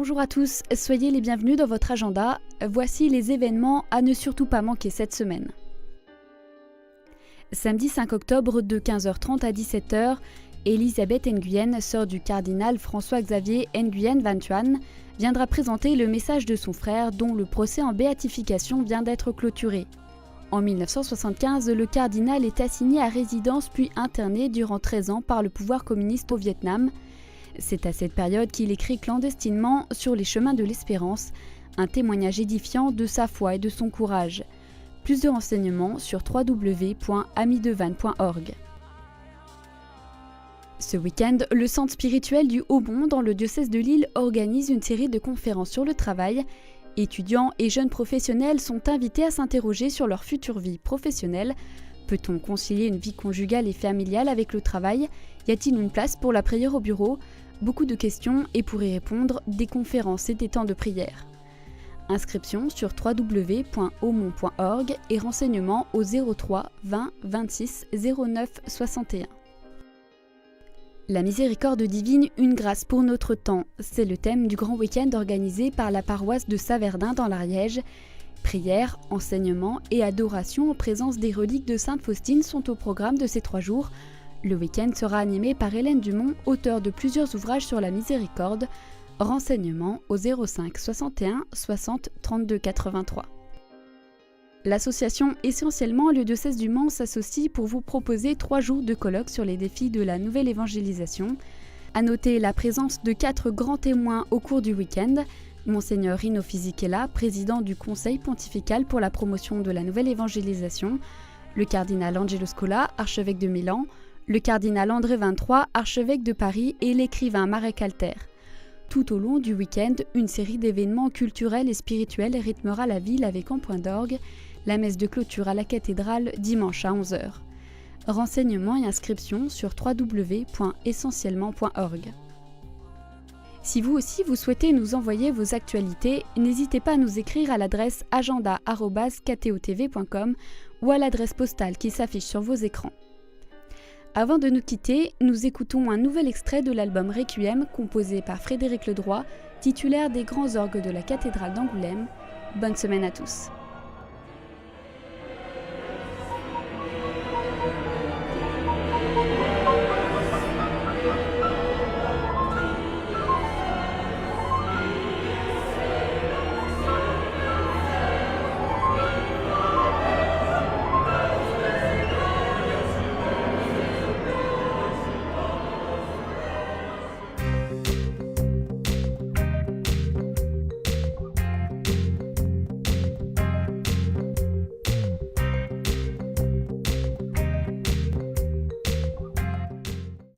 Bonjour à tous, soyez les bienvenus dans votre agenda. Voici les événements à ne surtout pas manquer cette semaine. Samedi 5 octobre de 15h30 à 17h, Elisabeth Nguyen, sœur du cardinal François-Xavier Nguyen Van Thuan, viendra présenter le message de son frère dont le procès en béatification vient d'être clôturé. En 1975, le cardinal est assigné à résidence puis interné durant 13 ans par le pouvoir communiste au Vietnam. C'est à cette période qu'il écrit clandestinement Sur les chemins de l'espérance, un témoignage édifiant de sa foi et de son courage. Plus de renseignements sur www.amidevan.org. Ce week-end, le centre spirituel du Haut-Bon dans le diocèse de Lille organise une série de conférences sur le travail. Étudiants et jeunes professionnels sont invités à s'interroger sur leur future vie professionnelle. Peut-on concilier une vie conjugale et familiale avec le travail ? Y a-t-il une place pour la prière au bureau ? Beaucoup de questions et pour y répondre, des conférences et des temps de prière. Inscription sur www.aumont.org et renseignements au 03 20 26 09 61. La miséricorde divine, une grâce pour notre temps, c'est le thème du grand week-end organisé par la paroisse de Saverdun dans l'Ariège. Prières, enseignements et adoration en présence des reliques de Sainte Faustine sont au programme de ces 3 jours. Le week-end sera animé par Hélène Dumont, auteure de plusieurs ouvrages sur la miséricorde. Renseignements au 05 61 60 32 83. L'association Essentiellement le diocèse du Mans s'associe pour vous proposer 3 jours de colloques sur les défis de la nouvelle évangélisation. À noter la présence de 4 grands témoins au cours du week-end. Monseigneur Rino Fisichella, président du Conseil pontifical pour la promotion de la nouvelle évangélisation, le cardinal Angelo Scola, archevêque de Milan, le cardinal André XXIII, archevêque de Paris et l'écrivain Marek Alter. Tout au long du week-end, une série d'événements culturels et spirituels rythmera la ville avec en point d'orgue la messe de clôture à la cathédrale dimanche à 11h. Renseignements et inscriptions sur www.essentiellement.org. Si vous aussi vous souhaitez nous envoyer vos actualités, n'hésitez pas à nous écrire à l'adresse agenda@ktotv.com ou à l'adresse postale qui s'affiche sur vos écrans. Avant de nous quitter, nous écoutons un nouvel extrait de l'album Requiem composé par Frédéric Ledroit, titulaire des grands orgues de la cathédrale d'Angoulême. Bonne semaine à tous.